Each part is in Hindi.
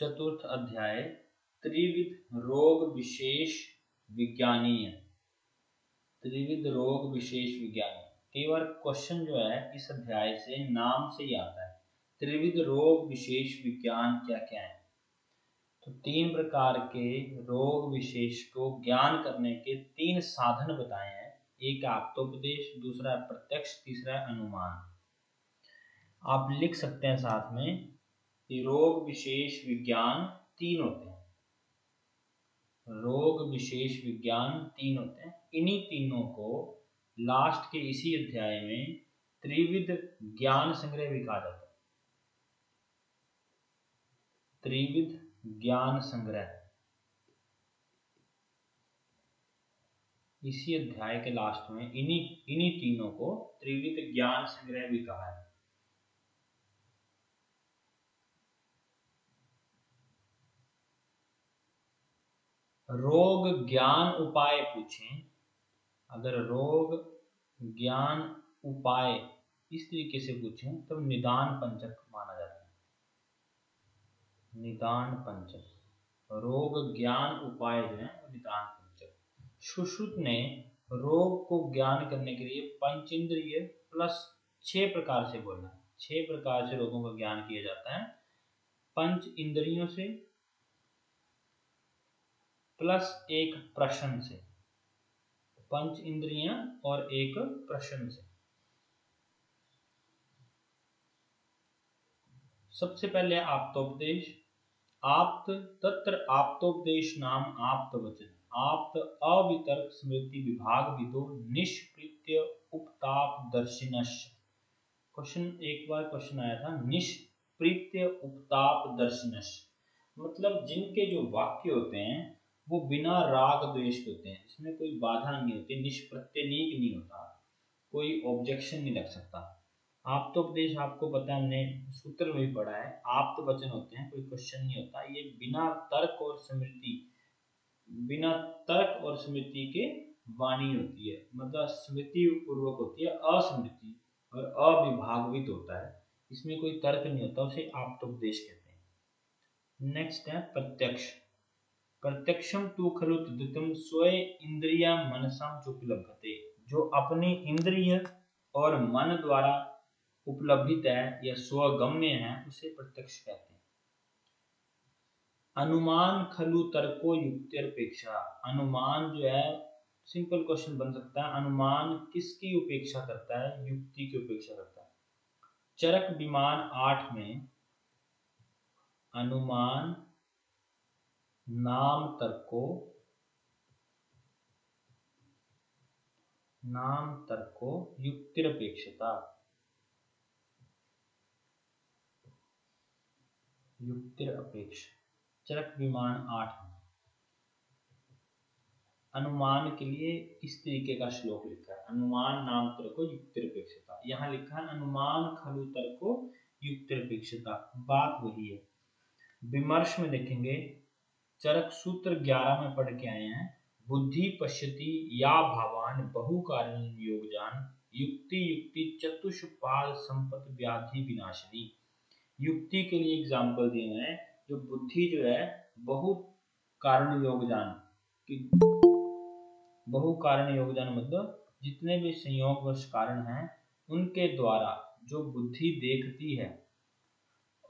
चतुर्थ अध्याय त्रिविध रोग विशेष विज्ञानीय। त्रिविध रोग विशेष विज्ञानीय कई बार क्वेश्चन जो है इस अध्याय से नाम से ही आता है। त्रिविध रोग विशेष विज्ञान क्या क्या है? तो 3 प्रकार के रोग विशेष को ज्ञान करने के 3 साधन बताए हैं। एक आप्तोपदेश, दूसरा है प्रत्यक्ष, तीसरा है अनुमान। आप लिख सकते हैं साथ में कि रोग विशेष विज्ञान 3 होते हैं। रोग विशेष विज्ञान 3 होते हैं। इन्हीं तीनों को लास्ट के इसी अध्याय में त्रिविध ज्ञान संग्रह भी कहा जाता है। त्रिविध ज्ञान संग्रह इसी अध्याय के लास्ट में इन्हीं तीनों को त्रिविध ज्ञान संग्रह भी कहा है। रोग ज्ञान उपाय पूछें, अगर रोग ज्ञान उपाय इस तरीके से पूछें तब निदान पंचक माना जाता है। निदान पंचक, रोग ज्ञान उपाय जो है निदान पंचक। सुश्रुत ने रोग को ज्ञान करने के लिए पंचेंद्रिय प्लस 6 प्रकार से बोला। 6 प्रकार से रोगों का ज्ञान किया जाता है। पंच इंद्रियों से प्लस एक प्रश्न से। पंच इंद्रियां और एक प्रश्न से। सबसे पहले आप्तोपदेश। आप्त तत्र आप्तोपदेश नाम आप्त वचन। आप्त अवितर्क स्मृति विभाग विदो निष्प्रीत्य उपताप दर्शिनश। क्वेश्चन एक बार क्वेश्चन आया था, निष्प्रीत्य उपताप दर्शिनश मतलब जिनके जो वाक्य होते हैं वो बिना राग द्वेष के होते हैं, इसमें कोई बाधा नहीं होती, निष्प्रत्यनीक नहीं होता, कोई ऑब्जेक्शन नहीं लग सकता। आप्तोपदेश आपको पता है, हमने सूत्र में भी पढ़ा है, आप्त वचन होते हैं, कोई क्वेश्चन नहीं होता। ये बिना तर्क और स्मृति के वाणी होती है, मतलब स्मृति पूर्वक होती है, अस्मृति और अविभागवित होता है, इसमें कोई तर्क नहीं होता, उसे आप्तोपदेश कहते हैं। नेक्स्ट है प्रत्यक्ष। प्रत्यक्षम तु खलु तद्धितम स्व इंद्रिया मनसम चोपलब्धते। जो अपनी इंद्रिय और मन द्वारा उपलब्धित है या स्वगम्य है उसे प्रत्यक्ष कहते हैं। अनुमान खलु तर्को युक्त्यपेक्षा। अनुमान जो है सिंपल क्वेश्चन बन सकता है, अनुमान किसकी उपेक्षा करता है? युक्ति की उपेक्षा करता है। चरक विमान 8 में अनुमान नाम तर्को युक्तिरपेक्षता। युक्तिरपेक्ष चरक विमान 8 में अनुमान के लिए इस तरीके का श्लोक लिखा है, अनुमान नाम तर्को युक्तिरपेक्षता। यहाँ लिखा है अनुमान खलु तर्को युक्तिरपेक्षता, बात वही है। विमर्श में देखेंगे, चरक सूत्र 11 में पढ़ के आए हैं, बुद्धि पश्यति या भावान बहु कारण योगजान युक्ति चतुष्पाद संपत्ति व्याधि विनाशिनी। युक्ति के लिए एग्जाम्पल दिए हुए हैं, जो बुद्धि जो है बहु कारण योगदान मतलब जितने भी संयोगवश कारण हैं उनके द्वारा जो बुद्धि देखती है,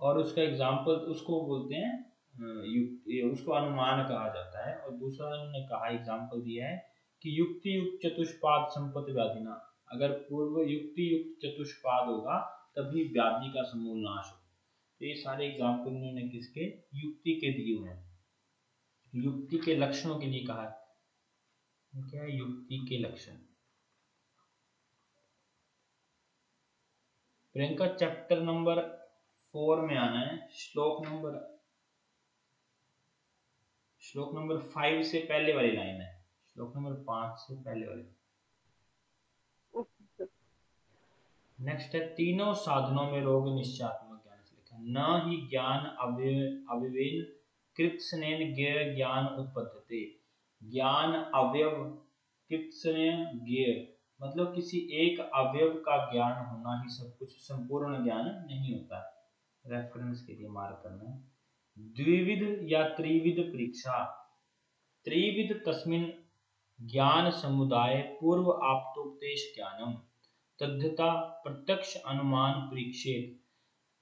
और उसका एग्जाम्पल उसको बोलते हैं उसको अनुमान कहा जाता है। और दूसरा उन्होंने कहा एग्जाम्पल दिया है कि युक्ति युक्त चतुष्पाद संपत्ति व्याधिना, अगर पूर्व युक्ति युक्त चतुष्पाद होगा तभी व्याधि का समूल नाश होगा। तो ये सारे एग्जाम्पल उन्होंने किसके? युक्ति के दिए हुए हैं। युक्ति के लक्षणों के लिए कहा है, क्या है युक्ति के लक्षण? प्रियंका चैप्टर नंबर 4 में आना है, श्लोक नंबर 5 से पहले वाली लाइन है, श्लोक नंबर 5 से पहले वाली। नेक्स्ट है तीनों साधनों में रोग निश्चयात्मक ज्ञान से लिखा, न ही ज्ञान अविवेन कृत्स्नेन ज्ञेय ज्ञान उत्पद्यते। ज्ञान अवयव कृत्स्नेन ज्ञेय मतलब किसी एक अवयव का ज्ञान होना ही सब कुछ संपूर्ण ज्ञान नहीं होता। रेफरेंस के लिए मार्क करना है, द्विविध या त्रिविध परीक्षा। त्रिविध तस्मिन् ज्ञान समुदाय पूर्व आप्तोपदेश ज्ञानम तद्धता प्रत्यक्ष अनुमान परीक्षेत।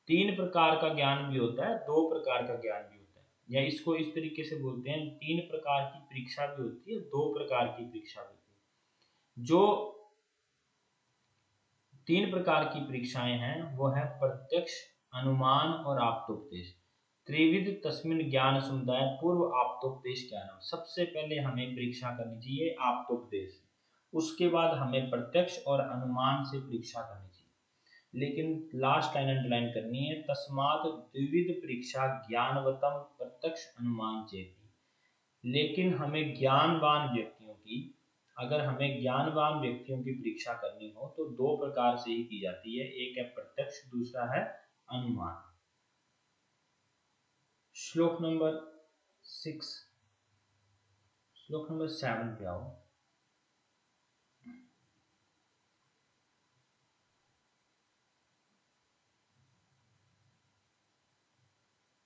तीन प्रकार का ज्ञान भी होता है, दो प्रकार का ज्ञान भी होता है, या इसको इस तरीके से बोलते हैं, तीन प्रकार की परीक्षा भी होती है, दो प्रकार की परीक्षा भी होती है। जो तीन प्रकार की परीक्षाएं हैं वो है प्रत्यक्ष, अनुमान और आप्तोपदेश। त्रिविध तस्मिन ज्ञान समुदाय पूर्व आप्तोपदेश ज्ञानम। सबसे पहले हमें परीक्षा करनी चाहिए आप्तोपदेश, उसके बाद हमें प्रत्यक्ष और अनुमान से परीक्षा करनी चाहिए। लेकिन लास्ट लाइन अंडरलाइन करनी है, तस्मात् द्विविध परीक्षा ज्ञानवतम प्रत्यक्ष अनुमान चेति। लेकिन हमें ज्ञानवान व्यक्तियों की, अगर हमें ज्ञानवान व्यक्तियों की परीक्षा करनी हो तो दो प्रकार से ही की जाती है, एक है प्रत्यक्ष, दूसरा है अनुमान। श्लोक नंबर 6, श्लोक नंबर 7 पे आओ।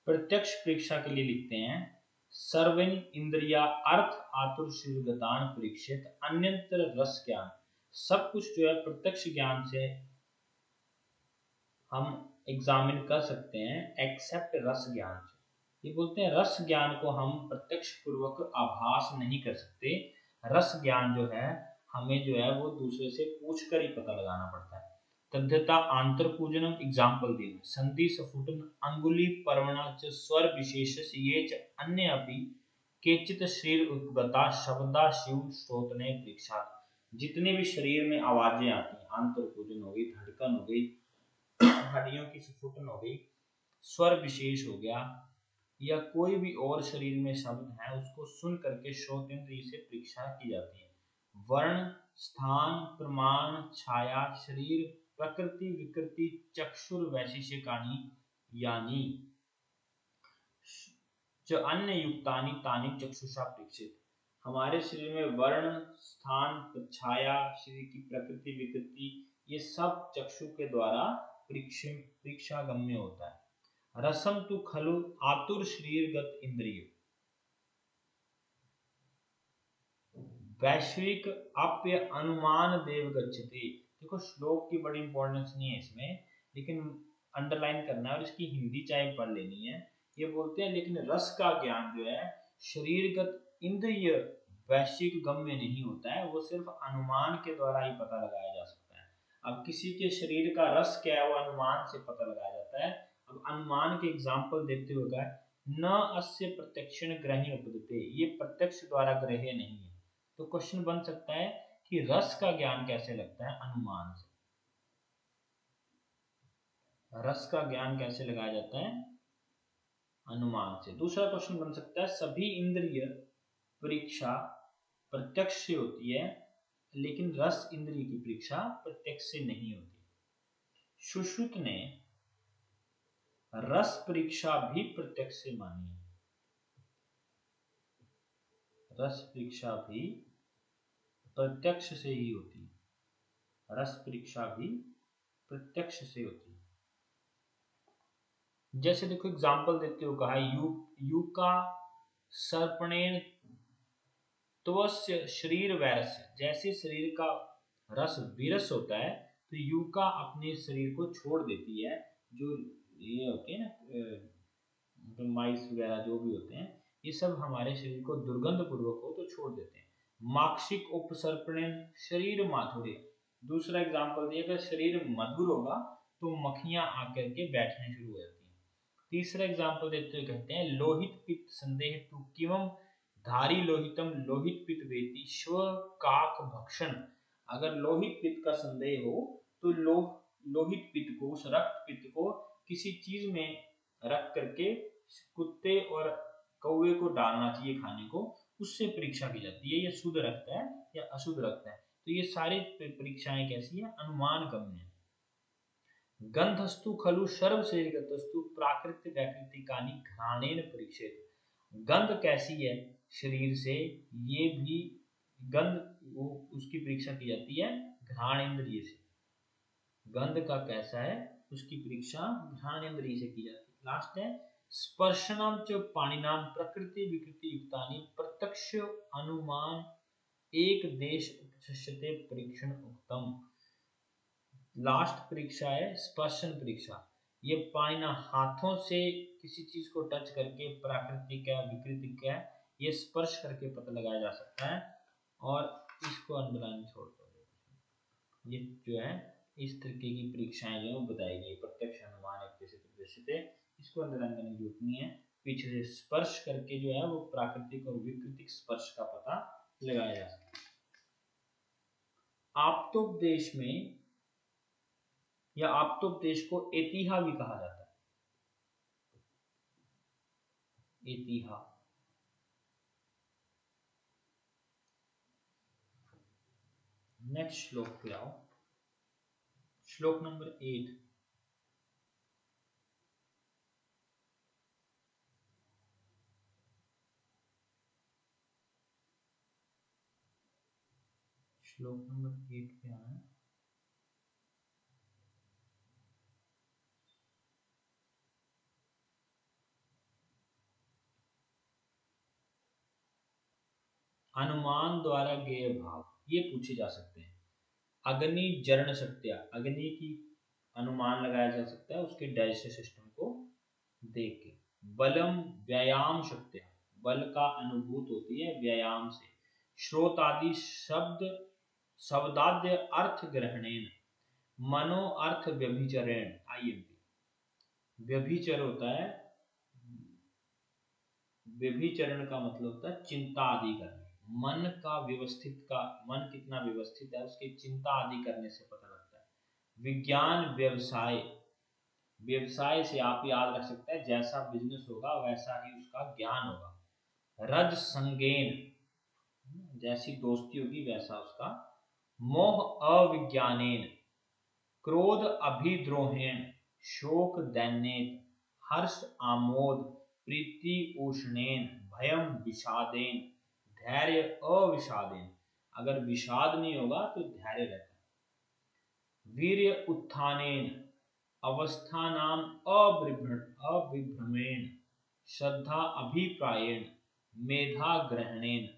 प्रत्यक्ष परीक्षा के लिए लिखते हैं, सर्वन इंद्रिया अर्थ आतुर शीर्गतान परीक्षित अन्यंतर रस ज्ञान। सब कुछ जो है प्रत्यक्ष ज्ञान से हम एग्जामिन कर सकते हैं एक्सेप्ट रस ज्ञान से। ये बोलते हैं रस ज्ञान को हम प्रत्यक्ष पूर्वक आभास नहीं कर सकते। रस ज्ञान जो है हमें जो है वो दूसरे से पूछ कर ही पता लगाना पड़ता है। तद्धता आंतर पूजनम एग्जाम्पल दी, संधि सफुटन अंगुली पर्वणा च स्वर विशेष ये च अन्य अपि केचित शरीर उपगता शब्दा शिव श्रोतने परीक्षा। जितने भी शरीर में आवाजें आती हैं, आंतर पूजन हो गई, धड़कन हो गई, हड्डियों की स्फुटन हो गई, स्वर विशेष हो गया, या कोई भी और शरीर में शब्द है, उसको सुन करके श्रोतेंद्रिय से परीक्षा की जाती है। वर्ण, स्थान, प्रमाण, छाया, शरीर, प्रकृति, विकृति, चक्षुर वैशिष्यकानी यानी जो अन्य युक्तानि तानि चक्षुषा परीक्षित। हमारे शरीर में वर्ण, स्थान, छाया, शरीर की प्रकृति, विकृति, ये सब चक्षु के द्वारा परीक्षा गम्य होता है। रसम तु खलु आतुर शरीरगत इंद्रिय वैश्विक अप्य अनुमान देव गच्छति। देखो श्लोक की बड़ी इंपॉर्टेंस नहीं है इसमें, लेकिन अंडरलाइन करना है और इसकी हिंदी चाहे पढ़ लेनी है। ये बोलते हैं लेकिन रस का ज्ञान जो है शरीरगत इंद्रिय वैश्विक गम्य नहीं होता है, वो सिर्फ अनुमान के द्वारा ही पता लगाया जा सकता है। अब किसी के शरीर का रस क्या है वो अनुमान से पता लगाया जाता है। अब अनुमान के एग्जाम्पल देखते हुए न अस्य प्रत्यक्षण ग्रहण उपदते, ये प्रत्यक्ष द्वारा ग्रह्य नहीं है। तो क्वेश्चन बन सकता है कि रस का ज्ञान कैसे लगता है अनुमान से, रस का ज्ञान कैसे लगाया जाता है अनुमान से। दूसरा क्वेश्चन बन सकता है सभी इंद्रिय परीक्षा प्रत्यक्ष से होती है लेकिन रस इंद्रिय की परीक्षा प्रत्यक्ष से नहीं होती। सुश्रुत ने रस परीक्षा भी प्रत्यक्ष से मानी है, रस परीक्षा भी प्रत्यक्ष से ही होती है, रस परीक्षा भी प्रत्यक्ष से होती है। जैसे देखो एग्जाम्पल देते हो, कहा युका सर्पणेन त्वस्य शरीर वैरस्य। जैसे शरीर का रस विरस होता है तो युका अपने शरीर को छोड़ देती है। जो ये होते हैं ना माइस वगैरह जो भी होते हैं, ये सब हमारे शरीर को दुर्गंध पूर्वक हो तो छोड़ देते हैं। माक्षिक उपसर्पणेन शरीर माधुर्य। दूसरा एग्जाम्पल दिया, अगर शरीर मधुर होगा तो मक्खियां आकर के बैठने शुरू हो जाती हैं। तीसरा एग्जाम्पल देते हुए कहते हैं लोहित पित्त संदेह तु किमम धारी लोहितम लोहित पित्त वेति स्व काक भक्षण। अगर लोहित पित्त का संदेह हो तो लोहित पित्त को, उस रक्त पित्त को किसी चीज में रख करके कुत्ते और कौवे को डालना चाहिए खाने को, उससे परीक्षा की जाती है ये शुद्ध रक्त है या अशुद्ध रक्त है। तो ये सारी परीक्षाएं कैसी है अनुमान गम्य है। गंधस्तु खलु सर्व शरीरगतस्तु प्राकृत वैकृतिकानि घ्राणेन परीक्षित। गंध कैसी है शरीर से, ये भी गंध उसकी परीक्षा की जाती है घ्राण इंद्रिय से। गंध का कैसा है उसकी परीक्षा घ्राण इंद्रिय से की जाती है। लास्ट है स्पर्शनम च पाणिनाम प्रकृति विकृति युक्तानि प्रत्यक्ष अनुमान एक देश उपशिष्यते परीक्षण उत्तम। लास्ट परीक्षा है स्पर्शन परीक्षा। ये पाणिना हाथों से किसी चीज को टच करके प्राकृतिक है विकृतिक है ये स्पर्श करके पता लगाया जा सकता है। और इसको अंडरलाइन छोड़ दो। ये जो है इस तरीके की परीक्षाएं जो है बताई गई प्रत्यक्ष अनुमान एक देश उपशिष्यते, इसको अंडरलाइन करने की जरूरत नहीं है। पीछे से स्पर्श करके जो है वो प्राकृतिक और विकृतिक स्पर्श का पता लगाया जा सकता है। आप्तोपदेश में या आप्तोपदेश को एतिहा भी कहा जाता है। एतिहा नेक्स्ट श्लोक पे आओ। श्लोक नंबर 8। श्लोक नंबर 8 पे आना है। अनुमान द्वारा ज्ञेय भाव ये पूछे जा सकते हैं। अग्नि जरण शक्तिया अग्नि की अनुमान लगाया जा सकता है उसके डाइजेस्टिव सिस्टम को देख के। बलम व्यायाम शक्तिया बल का अनुभूत होती है व्यायाम से। श्रोत आदि शब्दाद्य अर्थ ग्रहणेन मनो अर्थ व्यभिचरेण। आईएमपी व्यभिचर होता है, व्यभिचरण का मतलब होता है चिंता आदि करना। मन का मन कितना व्यवस्थित है उसकी चिंता आदि करने से पता लगता है। विज्ञान व्यवसाय व्यवसाय से आप याद रख सकते हैं जैसा बिजनेस होगा वैसा ही उसका ज्ञान होगा। रज संगेन जैसी दोस्ती होगी वैसा उसका। मोह अविज्ञानेन क्रोध अभिद्रोहेण शोक दैन्येन हर्ष आमोद प्रीति उष्णेन भयम विषादेन धैर्य अविषादेन। अगर विषाद नहीं होगा तो धैर्य रहता है। वीर्य उत्थानेन अवस्थानाम अविभ्रमेण श्रद्धा अभिप्रायेण मेधा ग्रहणेन।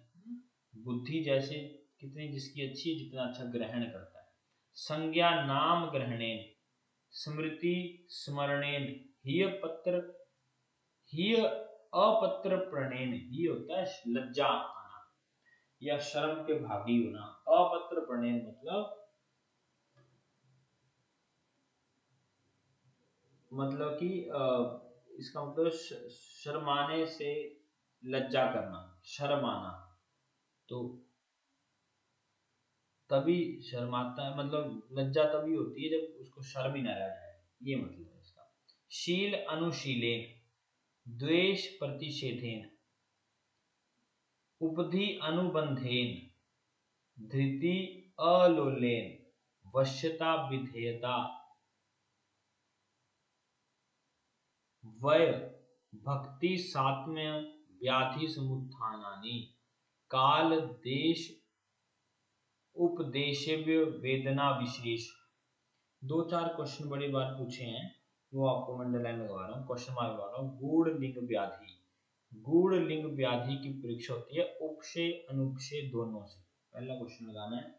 बुद्धि जैसे कितनी जिसकी अच्छी है जितना अच्छा ग्रहण करता है। संज्ञा नाम ग्रहणेन स्मृति स्मरणेन ही अपत्र प्रणेन। ही होता है लज्जा आना या शर्म के भागी होना। अपत्र प्रणेन मतलब कि इसका मतलब शर्माने से लज्जा करना शर्म आना। तो तभी शर्माता है मतलब लज्जा तभी होती है जब उसको शर्म ही ना रह जाए ये मतलब है इसका। शील अनुशीलेन द्वेष प्रतिषेधेन उपधि अनुबंधेन धृति अलोलेन वश्यता विधेयता वय भक्ति सात्म्य व्याधि समुत्थानानि काल देश उपदेशव्य वेदना विशेष। दो चार क्वेश्चन बड़ी बार पूछे हैं वो आपको अंडरलाइन लगवा रहा हूँ क्वेश्चन मार्क लगा रहा हूँ। गूढ़ लिंग व्याधि गूढ़ लिंग व्याधि की परीक्षा होती है उपशय अनुपशय दोनों से। पहला क्वेश्चन लगाना है।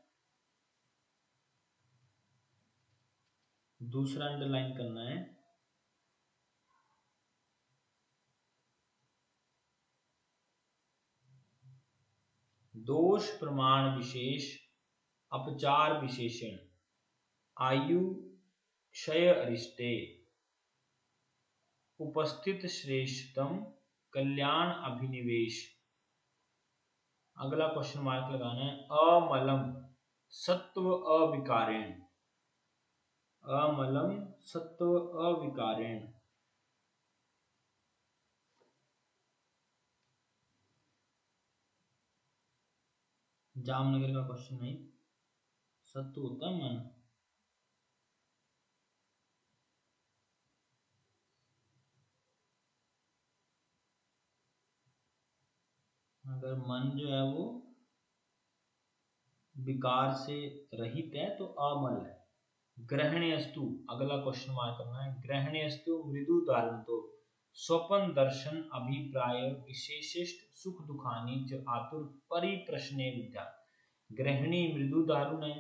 दूसरा अंडरलाइन करना है दोष प्रमाण विशेष अपचार विशेषण आयु क्षय अरिष्टे उपस्थित श्रेष्ठतम कल्याण अभिनिवेश। अगला क्वेश्चन मार्क लगाना है अमलम सत्व अविकारेण। अमलम सत्व अविकारेण। जामनगर का क्वेश्चन नहीं सत्व होता है मन। अगर मन जो है वो विकार से रहित है तो अमल है। ग्रहण्यस्तु अगला क्वेश्चन मार्क करना है ग्रहण्यस्तु मृदु दारुणतो स्वपन दर्शन अभिप्राय विशेषिष्ट सुख दुखानी च आतुर परिप्रश्ने विद्या। गृहिणी मृदु दारुण है,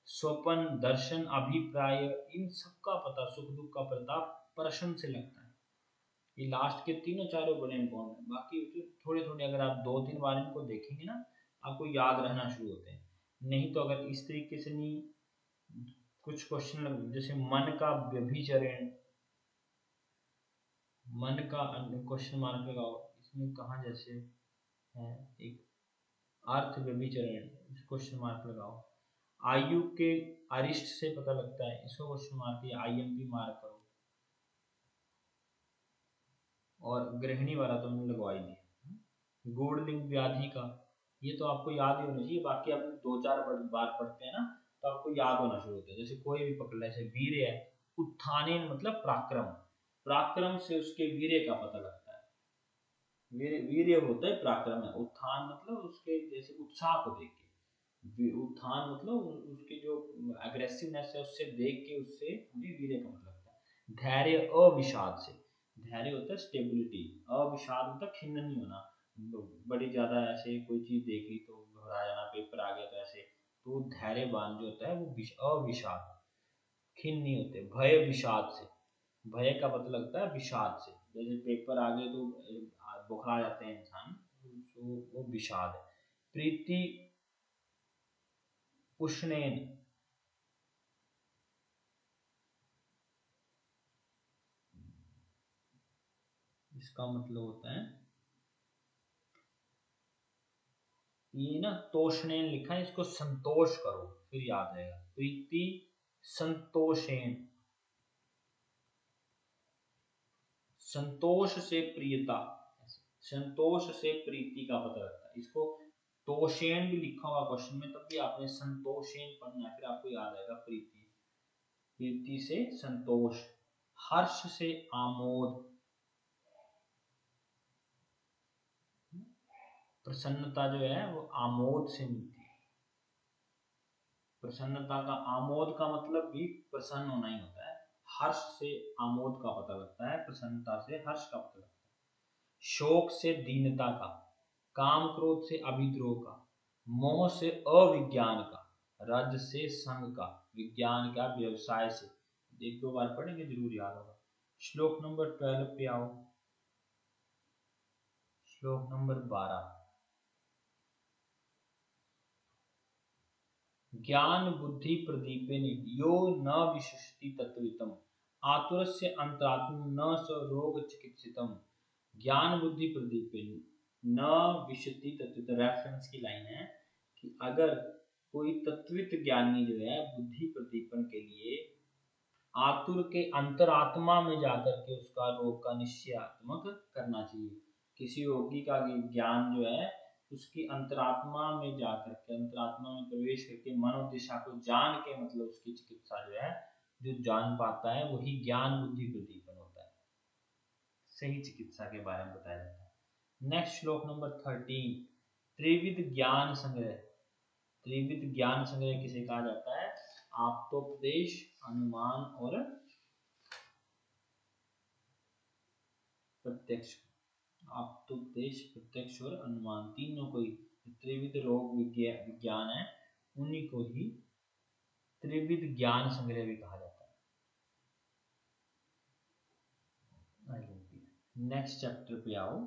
स्वपन दर्शन अभिप्राय, इन सबका पता, सुख दुख का पता प्रश्न से लगता है। ये लास्ट के तीनों चारों बड़े इंपॉर्टेंट है, बाकी थोड़े थोड़े अगर आप 2-3 बार इनको देखेंगे ना आपको याद रहना शुरू होते हैं। नहीं तो अगर इस तरीके से नहीं, कुछ क्वेश्चन जैसे मन का व्यभिचरण, मन का क्वेश्चन मार्क लगाओ, इसमें कहाँ जैसे है एक अर्थ व्यभिचरण, क्वेश्चन मार्क लगाओ। आयु के अरिष्ट से पता लगता है, इसको क्वेश्चन मार्क या IMP मार्क करो। और गृहिणी वाला तो हमने लगवा ही दिया। गूढ़लिंग व्याधि का, ये तो आपको याद ही होना चाहिए, बाकी आप 2-4 बार पढ़ते हैं ना तो आपको याद होना शुरू होता है। जैसे कोई भी पकड़ ले, जैसे वीर्य है, उत्थानेन मतलब पराक्रम, पराक्रम से उसके वीर्य का पता लगता है। वीर्य होता है पराक्रम है, उत्थान मतलब उसके जैसे उत्साह को देख के, उत्थान मतलब उसके जो एग्रेसिवनेस है उससे देख के उससे हमें वीर्य का मतलब लगता है। धैर्य अविषाद से, धैर्य होता है स्टेबिलिटी, अविषाद होता है खिन्न नहीं होना, बड़ी ज्यादा ऐसे कोई चीज देख ली तो घबरा जाना, पेपर आ गया तो ऐसे, तो धैर्यवान जो होता है वो अविषाद, खिन्न नहीं होते। भय विषाद से, भय का पता लगता है विषाद से, जैसे पेपर आ गए तो बुखरा जाते हैं इंसान, तो वो विषाद है। प्रीति उष्णेन, इसका मतलब होता है, ये ना तोषणेन लिखा है, इसको संतोष करो फिर याद रहेगा। प्रीति संतोषेन, संतोष से प्रियता, संतोष से प्रीति का पता लगता है। इसको तोषेण भी लिखा होगा क्वेश्चन में, तब भी आपने संतोषेण पढ़ना है, फिर आपको याद आएगा प्रीति, प्रीति से संतोष। हर्ष से आमोद, प्रसन्नता जो है वो आमोद से मिलती है। प्रसन्नता का, आमोद का मतलब भी प्रसन्न होना ही होता है। हर्ष से आमोद का पता लगता है, प्रसन्नता से हर्ष का पता लगता है। शोक से दीनता का, काम क्रोध से अभिद्रोह का, मोह से अविज्ञान का, रज से संग का, विज्ञान का व्यवसाय से। 1-2 बार पढ़ेंगे जरूर याद होगा। श्लोक नंबर 12 पे आओ। श्लोक नंबर 12, ज्ञान बुद्धि प्रदीपेन यो न विशति तत्वितम आतुरस्य अंतरात्म न स रोग चिकित्सितम। ज्ञान बुद्धि प्रदीपेन न विशति तत्वित, रेफरेंस की लाइन है कि अगर कोई तत्वित ज्ञानी जो है बुद्धि प्रदीपन के लिए आतुर के अंतरात्मा में जाकर के उसका रोग का निश्चयात्मक करना चाहिए। किसी रोगी का ज्ञान जो है उसकी अंतरात्मा में जाकर के, अंतरात्मा में प्रवेश करके मनोदिशा को जान के, मतलब उसकी चिकित्सा जो है, जो जान पाता है वही ज्ञान बुद्धि प्रदीपन होता है, सही चिकित्सा के बारे में बताया जाता है। नेक्स्ट श्लोक नंबर 13, त्रिविध ज्ञान संग्रह। त्रिविध ज्ञान संग्रह किसे कहा जाता है? आप्तोपदेश, अनुमान और प्रत्यक्ष। आप्तोपदेश, प्रत्यक्ष और अनुमान, तीनों को ही त्रिविध रोग विज्ञान है, उन्हीं को ही त्रिविध ज्ञान संग्रह भी कहा जाता है। नेक्स्ट चैप्टर पे आओ।